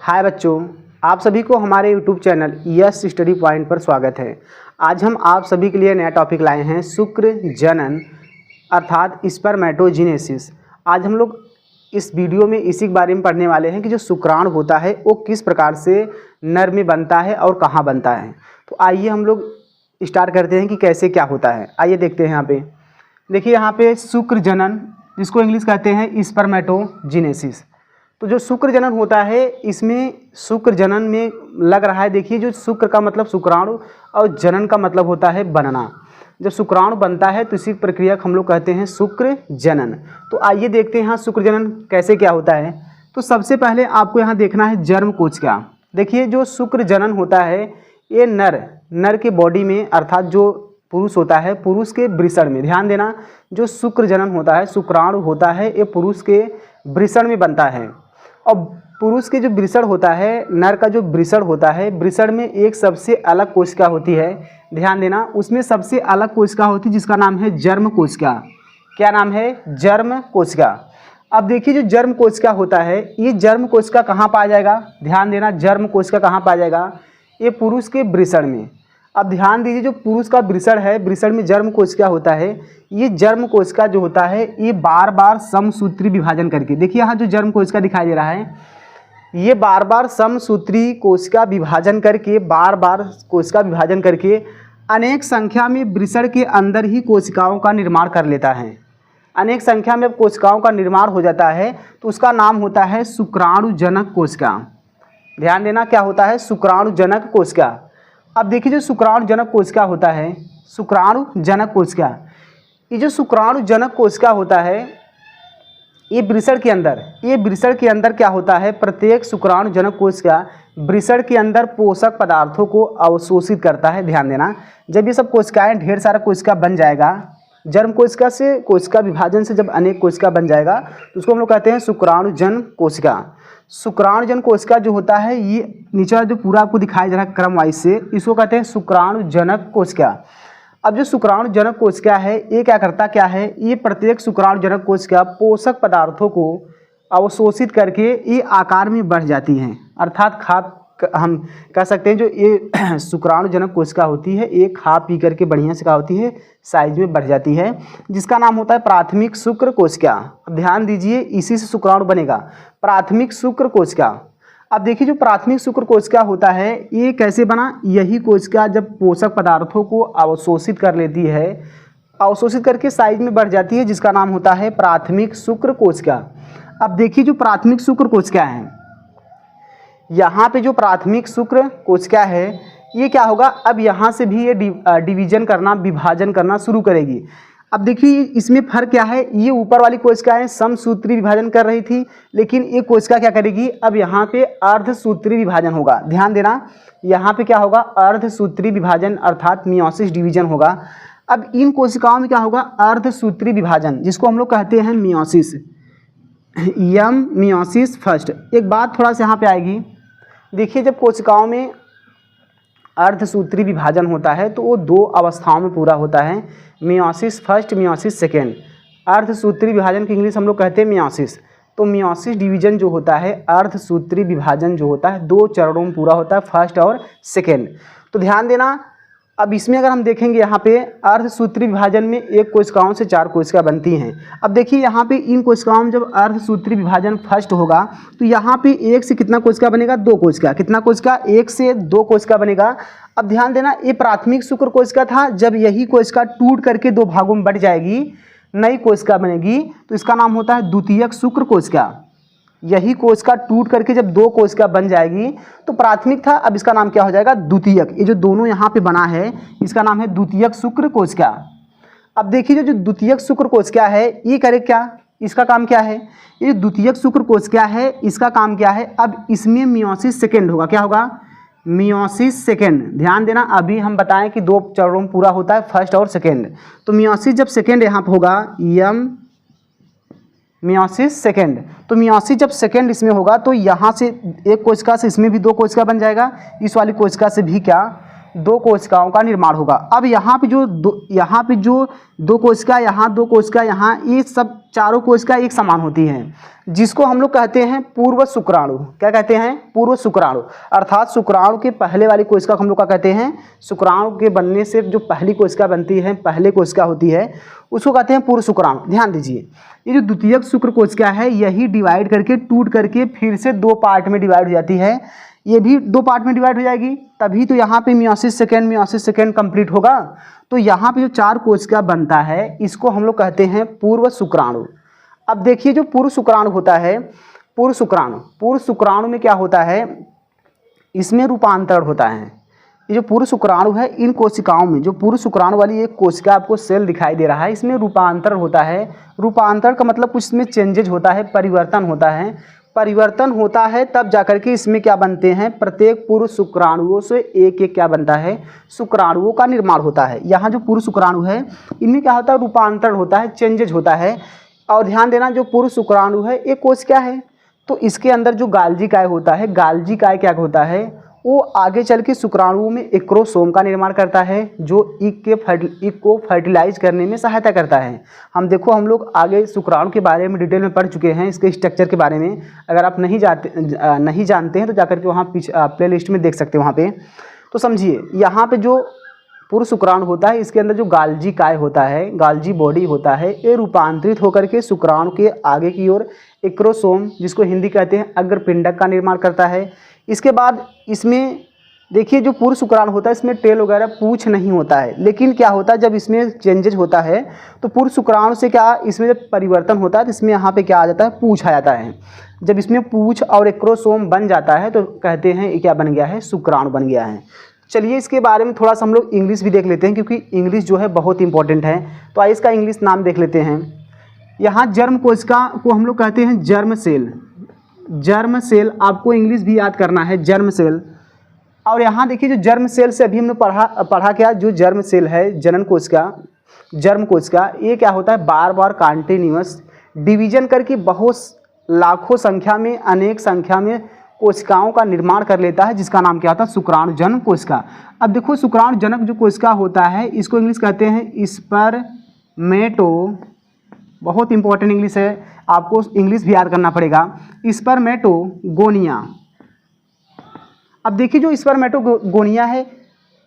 हाय बच्चों, आप सभी को हमारे YouTube channel yes study point पर स्वागत है। आज हम आप सभी के लिए नया टॉपिक लाए हैं शुक्र जनन अर्थात स्पर्मेटोजेनेसिस। आज हम लोग इस वीडियो में इसी के बारे में पढ़ने वाले हैं कि जो शुक्राणु होता है वो किस प्रकार से नर में बनता है और कहाँ बनता है। तो आइए हम लोग स्टार्ट करते हैं कि कैसे क्या होता है। आइए देखते हैं। यहाँ पे देखिए, यहाँ पे शुक्र जनन, जिसको इंग्लिश कहते हैं स्पर्मेटोजेनेसिस। तो जो शुक्र जनन होता है, इसमें शुक्र जनन में लग रहा है, देखिए जो शुक्र का मतलब शुक्राणु और जनन का मतलब होता है बनना। जब शुक्राणु बनता है तो इसी प्रक्रिया को हम लोग कहते हैं शुक्र जनन। तो आइए देखते हैं यहाँ शुक्र जनन कैसे क्या होता है। तो सबसे पहले आपको यहाँ देखना है जर्म कोशिका। देखिए जो शुक्र जनन होता है ये नर के बॉडी में अर्थात जो पुरुष होता है, पुरुष के वृषण में, ध्यान देना, जो शुक्र जनन होता है, शुक्राणु होता है, ये पुरुष के वृषण में बनता है। और पुरुष के जो वृषण होता है, नर का जो वृषण होता है, वृषण में एक सबसे अलग कोशिका होती है। ध्यान देना, उसमें सबसे अलग कोशिका होती है जिसका नाम है जर्म कोशिका। क्या नाम है? जर्म कोशिका। अब देखिए जो जर्म कोशिका होता है, ये जर्म कोशिका कहाँ पाया जाएगा? ध्यान देना, जर्म कोशिका कहाँ पाया जाएगा? ये पुरुष के वृषण में। अब ध्यान दीजिए, जो पुरुष का वृषण है, वृषण में जर्म कोशिका होता है। ये जर्म कोशिका जो होता है ये बार बार समसूत्री विभाजन करके, देखिए यहाँ जो जर्म कोशिका दिखाई दे रहा है, ये बार बार समसूत्री कोशिका विभाजन करके, बार बार कोशिका विभाजन करके अनेक संख्या में वृषण के अंदर ही कोशिकाओं का निर्माण कर लेता है। अनेक संख्या में कोशिकाओं का निर्माण हो जाता है तो उसका नाम होता है शुक्राणुजनक कोशिका। ध्यान देना, क्या होता है? शुक्राणुजनक कोशिका। अब देखिए जो शुक्राणुजनक कोशिका होता है, शुक्राणुजनक कोशिका, ये जो शुक्राणुजनक कोशिका होता है, ये वृषण के अंदर क्या होता है? प्रत्येक शुक्राणुजनक कोशिका वृषण के अंदर पोषक पदार्थों को अवशोषित करता है। ध्यान देना, जब ये सब कोशिकाएं, ढेर सारा कोशिका बन जाएगा, जर्म कोशिका से कोशिका विभाजन से जब अनेक कोशिका बन जाएगा तो उसको हम लोग कहते हैं शुक्राणुजन कोशिका। शुक्राणुजन कोशिका जो होता है, ये नीचे जो पूरा आपको दिखाई दे रहा है क्रम वाइज से, इसको कहते हैं शुक्राणुजनक कोशिका। अब जो शुक्राणुजनक कोशिका है ये क्या करता क्या है? ये प्रत्येक शुक्राणुजनक कोशिका पोषक पदार्थों को अवशोषित करके ये आकार में बढ़ जाती हैं। अर्थात हम कह सकते हैं जो ये शुक्राणुजनक कोशिका होती है ये खा पी करके बढ़िया से क्या होती है? साइज में बढ़ जाती है, जिसका नाम होता है प्राथमिक शुक्र कोशिका। अब ध्यान दीजिए, इसी से शुक्राणु बनेगा, प्राथमिक शुक्र कोशिका। अब देखिए जो प्राथमिक शुक्र कोशिका होता है ये कैसे बना? यही कोशिका जब पोषक पदार्थों को अवशोषित कर लेती है, अवशोषित करके साइज में बढ़ जाती है, जिसका नाम होता है प्राथमिक शुक्र कोशिका। अब देखिए जो प्राथमिक शुक्र कोशिका है, यहाँ पे जो प्राथमिक शुक्र कोशिका है ये क्या होगा? अब यहाँ से भी ये डिवीजन करना, विभाजन करना शुरू करेगी। अब देखिए इसमें फर्क क्या है? ये ऊपर वाली कोशिकाएं समसूत्री विभाजन कर रही थी, लेकिन ये कोशिका क्या करेगी? अब यहाँ पे अर्धसूत्री विभाजन होगा। ध्यान देना, यहाँ पे क्या होगा? अर्धसूत्री विभाजन अर्थात मियोसिस डिवीजन होगा। अब इन कोशिकाओं में क्या होगा? अर्धसूत्री विभाजन, जिसको हम लोग कहते हैं मियोसिस, मियोसिस फर्स्ट। एक बात थोड़ा सा यहाँ पे आएगी, देखिए जब कोशिकाओं में अर्धसूत्री विभाजन होता है तो वो दो अवस्थाओं में पूरा होता है, मियोसिस फर्स्ट, मियोसिस सेकेंड। अर्धसूत्री विभाजन की इंग्लिश हम लोग कहते हैं मियोसिस। तो मियोसिस डिवीजन जो होता है, अर्धसूत्री विभाजन जो होता है, दो चरणों में पूरा होता है, फर्स्ट और सेकेंड। तो ध्यान देना, अब इसमें अगर हम देखेंगे यहाँ पे अर्धसूत्री विभाजन में एक कोशिकाओं से चार कोशिका बनती हैं। अब देखिए यहाँ पे इन कोशिकाओं में जब अर्धसूत्री विभाजन फर्स्ट होगा तो यहाँ पे एक से कितना कोशिका बनेगा? दो कोशिका। कितना कोशिका? एक से दो कोशिका बनेगा। अब ध्यान देना, ये प्राथमिक शुक्र कोशिका था, जब यही कोशिका टूट करके दो भागों में बढ़ जाएगी, नई कोशिका बनेगी, तो इसका नाम होता है द्वितीयक शुक्र कोशिका। यही कोशिका टूट करके जब दो कोशिका बन जाएगी तो प्राथमिक था, अब इसका नाम क्या हो जाएगा? द्वितीयक। ये जो दोनों यहाँ पे बना है इसका नाम है द्वितीयक शुक्र कोशिका। अब देखिए जो द्वितीयक शुक्र कोशिका है ये करे क्या? इसका काम क्या है? ये द्वितीयक शुक्र कोशिका है, इसका काम क्या है? अब इसमें मियोसिस सेकेंड होगा। क्या होगा? Meiosis second. ध्यान देना, अभी हम बताएं कि दो चरणों में पूरा होता है, फर्स्ट और सेकेंड। तो मियोसिस जब सेकेंड यहाँ पे होगा, मियोसिस सेकेंड, तो मियोसिस जब सेकेंड इसमें होगा तो यहाँ से एक कोशिका से इसमें भी दो कोशिका बन जाएगा, इस वाली कोशिका से भी क्या? दो कोशिकाओं का निर्माण होगा। अब यहाँ पे जो दो कोशिका, यहाँ दो कोशिका, यहाँ, ये सब चारों कोशिका एक समान होती हैं, जिसको हम लोग कहते हैं पूर्व शुक्राणु। क्या कहते हैं? पूर्व शुक्राणु। अर्थात शुक्राणु के पहले वाली कोशिका को हम लोग क्या कहते हैं? शुक्राणु के बनने से जो पहली कोशिका बनती है, पहले कोशिका होती है, उसको कहते हैं पूर्व शुक्राणु। ध्यान दीजिए, ये जो द्वितीयक शुक्र कोशिका है, यही डिवाइड करके, टूट करके फिर से दो पार्ट में डिवाइड हो जाती है। ये भी दो पार्ट में डिवाइड हो जाएगी, तभी तो यहाँ पे मियोसिस सेकेंड कंप्लीट होगा। तो यहाँ पे जो चार कोशिका बनता है, इसको हम लोग कहते हैं पूर्व शुक्राणु। अब देखिए, जो पूर्व शुक्राणु होता है, पूर्व शुक्राणु में क्या होता है? इसमें रूपांतरण होता है। ये जो पूर्व शुक्राणु है, इन कोशिकाओं में, जो पूर्व शुक्राणु वाली एक कोशिका आपको सेल दिखाई दे रहा है, इसमें रूपांतरण होता है। रूपांतरण का मतलब कुछ इसमें चेंजेज होता है, परिवर्तन होता है। परिवर्तन होता है तब जाकर के इसमें क्या बनते हैं? प्रत्येक पूर्व शुक्राणुओं से एक एक क्या बनता है? शुक्राणुओं का निर्माण होता है। यहाँ जो पूर्व शुक्राणु है, इनमें क्या होता है? रूपांतरण होता है, चेंजेज होता है। और ध्यान देना, जो पूर्व शुक्राणु है, एक कोशिका है, तो इसके अंदर जो गाल्जी काय होता है, गाल्जी काय क्या होता है? वो आगे चल के शुक्राणुओं में एक्रोसोम का निर्माण करता है, जो ईग को फर्टिलाइज करने में सहायता करता है। हम लोग आगे शुक्राणु के बारे में डिटेल में पढ़ चुके हैं, इसके स्ट्रक्चर के बारे में। अगर आप नहीं जानते हैं तो जाकर के वहाँ प्ले लिस्ट में देख सकते हैं वहाँ पे। तो समझिए, यहाँ पे जो पूर्व शुक्राणु होता है, इसके अंदर जो गाल्जी काय होता है, गाल्जी बॉडी होता है, ये रूपांतरित होकर के शुक्राणु के आगे की ओर एक्रोसोम, जिसको हिंदी कहते हैं अग्रपिंडक, का निर्माण करता है। इसके बाद इसमें देखिए, जो पूर्व शुक्राणु होता है, इसमें टेल वगैरह पूंछ नहीं होता है। लेकिन क्या होता है, जब इसमें चेंजेज होता है तो पूर्व शुक्राणु से क्या, इसमें जब परिवर्तन होता है तो इसमें यहाँ पे क्या आ जाता है? पूंछ आ जाता है। जब इसमें पूंछ और एक्रोसोम बन जाता है तो कहते हैं ये क्या बन गया है? शुक्राणु बन गया है। चलिए, इसके बारे में थोड़ा सा हम लोग इंग्लिश भी देख लेते हैं, क्योंकि इंग्लिश जो है बहुत इंपॉर्टेंट है। तो आइए इसका इंग्लिश नाम देख लेते हैं। यहाँ जर्म कोशिका को हम लोग कहते हैं जर्म सेल। जर्म सेल आपको इंग्लिश भी याद करना है, जर्म सेल। और यहाँ देखिए, जो जर्म सेल से अभी हमने पढ़ा क्या, जो जर्म सेल है, जनन कोशिका, जर्म कोशिका, ये क्या होता है? बार बार कंटिन्यूअस डिवीजन करके बहुत लाखों संख्या में, अनेक संख्या में कोशिकाओं का निर्माण कर लेता है, जिसका नाम क्या होता है? शुक्राणु जनक कोशिका। अब देखो, शुक्राणु जनक जो कोशिका होता है, इसको इंग्लिश कहते हैं स्पर्मेटो। बहुत इंपॉर्टेंट इंग्लिश है, आपको इंग्लिश भी याद करना पड़ेगा। स्पर्मेटोगोनिया। अब देखिए, जो स्पर्मेटोगोनिया है,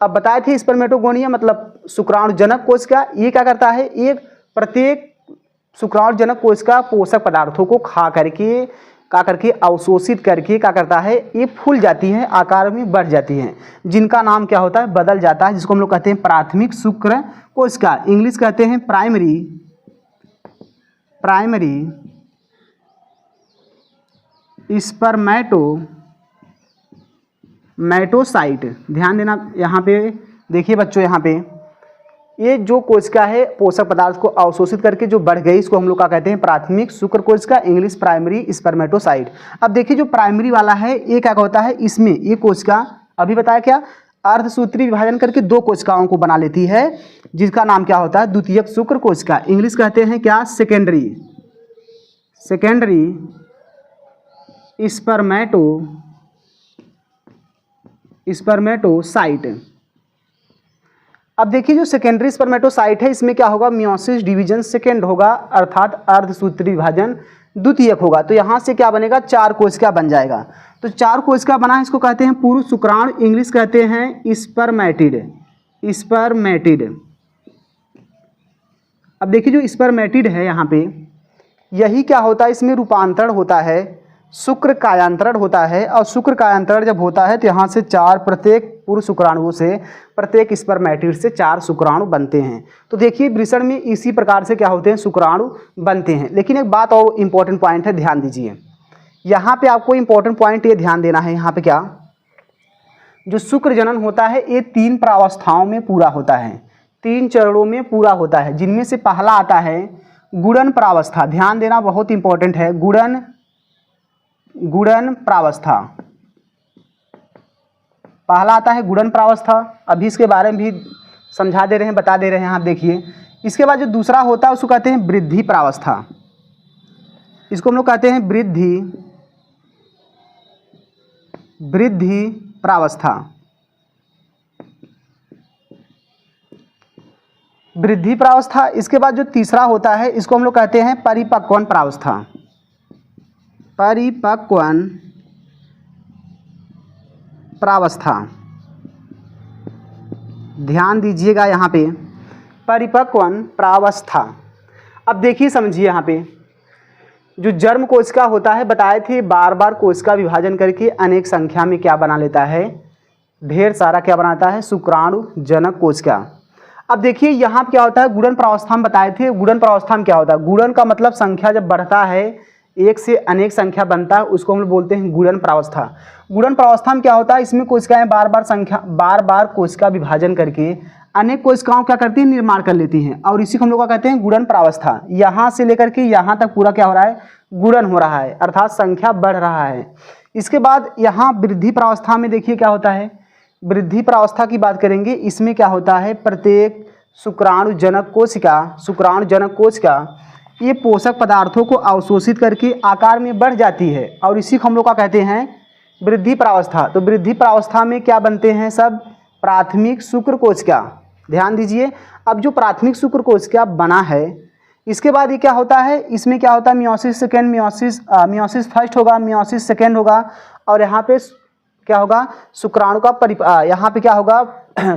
अब बताए थे स्पर्मेटोगोनिया मतलब शुक्राणु जनक कोशिका, ये क्या करता है? एक प्रत्येक शुक्राणु जनक कोशिका पोषक पदार्थों को खा करके अवशोषित करके क्या करता है? ये फूल जाती है, आकार में बढ़ जाती है, जिनका नाम क्या होता है? बदल जाता है, जिसको हम लोग कहते हैं प्राथमिक शुक्र कोशिका। इंग्लिश कहते हैं प्राइमरी स्पर्मेटोसाइट। ध्यान देना, यहाँ पे देखिए बच्चों, यहाँ पे ये जो कोशिका है, पोषक पदार्थ को अवशोषित करके जो बढ़ गई, इसको हम लोग क्या कहते हैं? प्राथमिक शुक्र कोशिका, इंग्लिश प्राइमरी स्पर्मेटोसाइट। अब देखिए, जो प्राइमरी वाला है, ये क्या होता है? इसमें ये कोशिका अभी बताया क्या, अर्धसूत्री विभाजन करके दो कोशिकाओं को बना लेती है, जिसका नाम क्या होता है? द्वितीयक शुक्र कोशिका। इंग्लिश कहते हैं क्या? Secondary spermatocyte. अब देखिए, जो सेकेंडरी स्पर्मेटोसाइट है, इसमें क्या होगा? मियोसिस डिवीजन सेकेंड होगा, अर्थात अर्धसूत्री विभाजन द्वितीयक होगा। तो यहाँ से क्या बनेगा? चार कोशिका बन जाएगा। तो चार कोशिका बना है, इसको कहते हैं पूर्व शुक्राणु, इंग्लिश कहते हैं स्पर्मेटिड। अब देखिए, जो स्पर्मेटिड है यहाँ पे, यही क्या होता है? इसमें रूपांतरण होता है, शुक्र कायांतरण होता है। और शुक्र कायांतरण जब होता है तो यहाँ से प्रत्येक पूर्व शुक्राणुओं से, प्रत्येक स्पर्मेटिड से चार शुक्राणु बनते हैं। तो देखिए, वृषण में इसी प्रकार से क्या होते हैं? शुक्राणु बनते हैं। लेकिन एक बात और इम्पोर्टेंट पॉइंट है, ध्यान दीजिए। यहाँ पे आपको इम्पोर्टेंट पॉइंट ये ध्यान देना है, यहाँ पे क्या, जो शुक्र जनन होता है, ये तीन प्रावस्थाओं में पूरा होता है, तीन चरणों में पूरा होता है, जिनमें से पहला आता है गुणन प्रावस्था। ध्यान देना, बहुत इंपॉर्टेंट है, गुणन प्रावस्था। पहला आता है गुणन प्रावस्था, अभी इसके बारे में भी समझा दे रहे हैं, बता दे रहे हैं, आप देखिए। इसके बाद जो दूसरा होता है, उसको कहते हैं वृद्धि प्रावस्था। इसको हम लोग कहते हैं वृद्धि प्रावस्था। वृद्धि प्रावस्था। इसके बाद जो तीसरा होता है इसको हम लोग कहते हैं परिपक्वन प्रावस्था। परिपक्वन प्रावस्था, ध्यान दीजिएगा यहाँ पे, परिपक्वन प्रावस्था। अब देखिए समझिए, यहाँ पे जो जर्म कोशिका होता है बताए थे बार बार कोशिका विभाजन करके अनेक संख्या में क्या बना लेता है, ढेर सारा क्या बनाता है, शुक्राणु जनक कोशिका। अब देखिए यहाँ क्या होता है, गुणन प्रावस्था में बताए थे। गुणन प्रावस्था में क्या होता है, गुणन का मतलब संख्या जब बढ़ता है, एक से अनेक संख्या बनता है, उसको हम लोग बोलते हैं गुणन प्रावस्था। गुणन प्रावस्था में क्या होता है, इसमें कोशिकाएं बार बार कोशिका विभाजन करके अनेक कोशिकाओं क्या करती हैं, निर्माण कर लेती हैं, और इसी को हम लोग क्या कहते हैं, गुणन प्रावस्था। यहाँ से लेकर के यहाँ तक पूरा क्या हो रहा है, गुणन हो रहा है, अर्थात संख्या बढ़ रहा है। इसके बाद यहाँ वृद्धि प्रावस्था में देखिए क्या होता है, वृद्धि प्रावस्था की बात करेंगे। इसमें क्या होता है, प्रत्येक शुक्राणु जनक कोशिका ये पोषक पदार्थों को अवशोषित करके आकार में बढ़ जाती है, और इसी को हम लोग क्या कहते हैं, वृद्धि प्रावस्था। तो वृद्धि प्रावस्था में क्या बनते हैं, सब प्राथमिक शुक्र कोशिका। ध्यान दीजिए, अब जो प्राथमिक शुक्र कोशिका बना है, इसके बाद ये क्या होता है, इसमें क्या होता है, मियोसिस सेकेंड, मियोसिस फर्स्ट होगा, मियोसिस सेकेंड होगा, और यहाँ पे क्या होगा, शुक्राणु का यहाँ पे क्या होगा,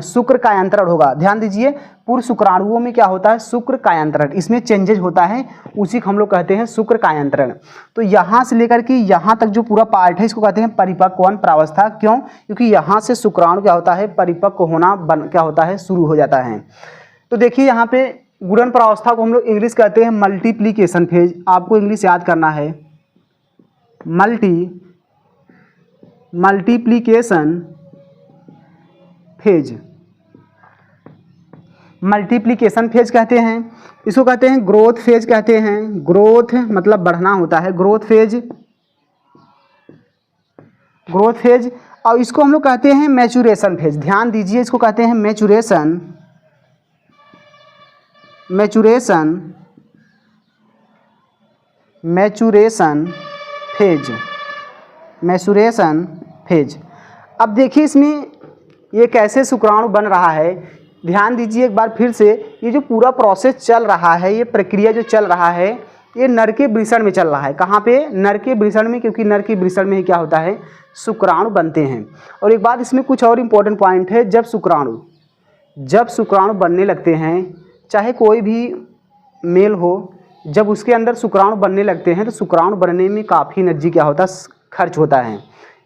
शुक्र कायांतरण होगा। ध्यान दीजिए, पूर्व शुक्राणुओं में क्या होता है, शुक्र कायांतरण, इसमें चेंजेज होता है, उसी को हम लोग कहते हैं शुक्र कायांतरण। तो यहाँ से लेकर के यहाँ तक जो पूरा पार्ट है इसको कहते हैं परिपक्वन प्रावस्था। क्यों, क्योंकि यहाँ से शुक्राणु क्या होता है, परिपक्व होना क्या होता है, शुरू हो जाता है। तो देखिए यहाँ पे गुणन प्रावस्था को हम लोग इंग्लिश कहते हैं मल्टीप्लीकेशन फेज। आपको इंग्लिश याद करना है, मल्टीप्लीकेशन फेज। मल्टीप्लीकेशन फेज कहते हैं, इसको कहते हैं ग्रोथ फेज कहते हैं। ग्रोथ मतलब बढ़ना होता है, ग्रोथ फेज। और इसको हम लोग कहते हैं मैचुरेशन फेज। ध्यान दीजिए, इसको कहते हैं मैचुरेशन फेज। अब देखिए इसमें ये कैसे शुक्राणु बन रहा है, ध्यान दीजिए एक बार फिर से। ये जो पूरा प्रोसेस चल रहा है, ये प्रक्रिया जो चल रहा है, ये नर के वृषण में चल रहा है। कहाँ पे, नर के वृषण में, क्योंकि नर के वृषण में ही क्या होता है, शुक्राणु बनते हैं। और एक बात इसमें कुछ और इम्पोर्टेंट पॉइंट है, जब शुक्राणु बनने लगते हैं, चाहे कोई भी मेल हो, जब उसके अंदर शुक्राणु बनने लगते हैं तो शुक्राणु बनने में काफ़ी एनर्जी क्या होता है, खर्च होता है।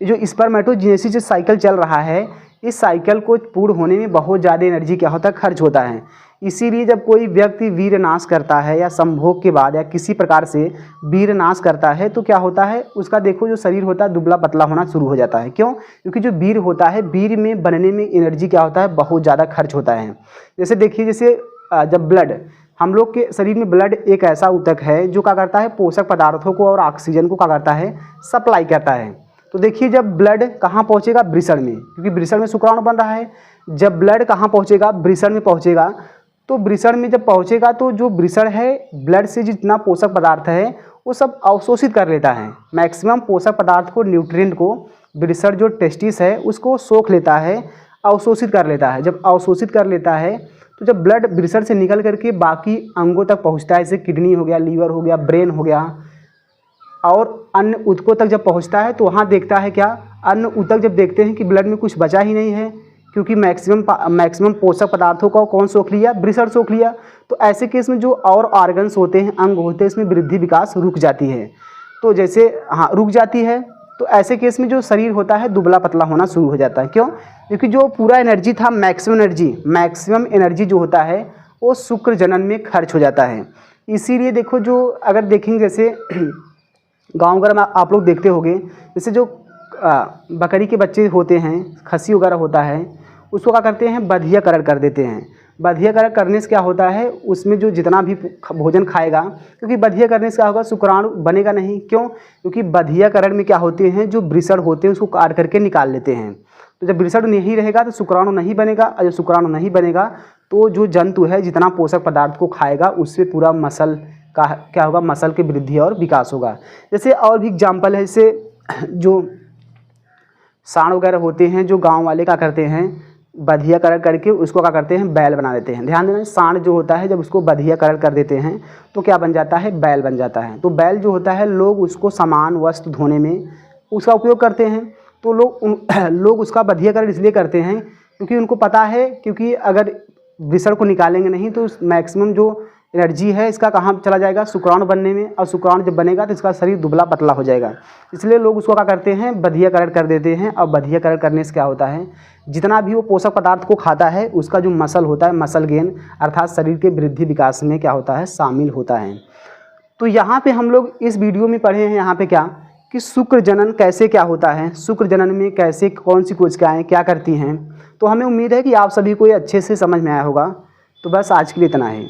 ये जो स्पर्मेटोजेनेसिस जो साइकिल चल रहा है, इस साइकिल को पूर्ण होने में बहुत ज़्यादा एनर्जी क्या होता है, खर्च होता है। इसीलिए जब कोई व्यक्ति वीरनाश करता है या संभोग के बाद या किसी प्रकार से वीरनाश करता है, तो क्या होता है, उसका देखो जो शरीर होता है दुबला पतला होना शुरू हो जाता है। क्यों, क्योंकि जो वीर होता है, वीर में बनने में एनर्जी क्या होता है, बहुत ज़्यादा खर्च होता है। जैसे देखिए, जैसे जब ब्लड, हम लोग के शरीर में ब्लड एक ऐसा ऊतक है जो क्या करता है, पोषक पदार्थों को और ऑक्सीजन को क्या करता है, सप्लाई करता है। तो देखिए जब ब्लड कहाँ पहुँचेगा, वृषण में, क्योंकि वृषण में शुक्राणु बन रहा है। जब ब्लड कहाँ पहुँचेगा, वृषण में पहुँचेगा। तो वृषण में जब पहुँचेगा तो जो वृषण है, ब्लड से जितना पोषक पदार्थ है वो सब अवशोषित कर लेता है। मैक्सिमम पोषक पदार्थ को, न्यूट्रिएंट को वृषण जो टेस्टिस है उसको सोख लेता है, अवशोषित कर लेता है। जब अवशोषित कर लेता है तो जब ब्लड वृषण से निकल करके बाकी अंगों तक पहुंचता है, जैसे किडनी हो गया, लीवर हो गया, ब्रेन हो गया, और अन्य ऊतकों तक जब पहुंचता है तो वहाँ देखता है क्या, अन्य ऊतक जब देखते हैं कि ब्लड में कुछ बचा ही नहीं है, क्योंकि मैक्सिमम पोषक पदार्थों को कौन सोख लिया, वृषण सोख लिया। तो ऐसे केस में जो और ऑर्गन्स होते हैं, अंग होते हैं, इसमें वृद्धि विकास रुक जाती है। तो जैसे रुक जाती है, तो ऐसे केस में जो शरीर होता है दुबला पतला होना शुरू हो जाता है। क्यों, क्योंकि जो पूरा एनर्जी था, मैक्सिमम एनर्जी जो होता है वो शुक्र जनन में खर्च हो जाता है। इसीलिए देखो, जो अगर देखेंगे जैसे गाँव वगैरह में आप लोग देखते होंगे, जैसे जो बकरी के बच्चे होते हैं, खस्सी वगैरह होता है, उसको क्या करते हैं, बधियाकरण कर देते हैं। बधियाकरण करने से क्या होता है, उसमें जो जितना भी भोजन खाएगा, क्योंकि बधिया करने से क्या होगा, शुक्राणु बनेगा नहीं। क्यों, क्योंकि बधियाकरण में क्या होते हैं, जो वृषण होते हैं उसको काट करके निकाल लेते हैं। तो जब वृषण नहीं रहेगा तो शुक्राणु नहीं बनेगा, और जब शुक्राणु नहीं बनेगा तो जो जंतु है जितना पोषक पदार्थ को खाएगा उससे पूरा मसल का क्या होगा, मसल की वृद्धि और विकास होगा। जैसे और भी एग्जाम्पल है, जैसे जो सांड वगैरह होते हैं, जो गाँव वाले क्या करते हैं, बधियाकरण करके उसको क्या करते हैं, बैल बना देते हैं। ध्यान देना, सांड जो होता है जब उसको बधियाकरण कर देते हैं तो क्या बन जाता है, बैल बन जाता है। तो बैल जो होता है लोग उसको सामान वस्त्र धोने में उसका उपयोग करते हैं। तो लोग उसका बधियाकरण इसलिए करते हैं क्योंकि उनको पता है, क्योंकि अगर वृषण को निकालेंगे नहीं तो मैक्सिमम जो एनर्जी है इसका कहाँ चला जाएगा, शुक्राणु बनने में, और शुक्राणु जब बनेगा तो इसका शरीर दुबला पतला हो जाएगा। इसलिए लोग उसको क्या करते हैं, बधियाकरण कर देते हैं। और बधियाकरण करने से क्या होता है, जितना भी वो पोषक पदार्थ को खाता है उसका जो मसल होता है, मसल गेन अर्थात शरीर के वृद्धि विकास में क्या होता है, शामिल होता है। तो यहाँ पे हम लोग इस वीडियो में पढ़े हैं यहाँ पे क्या कि शुक्र जनन कैसे क्या होता है, शुक्र जनन में कैसे कौन सी कोशिकाएँ क्या करती हैं। तो हमें उम्मीद है कि आप सभी को ये अच्छे से समझ में आया होगा। तो बस आज के लिए इतना है।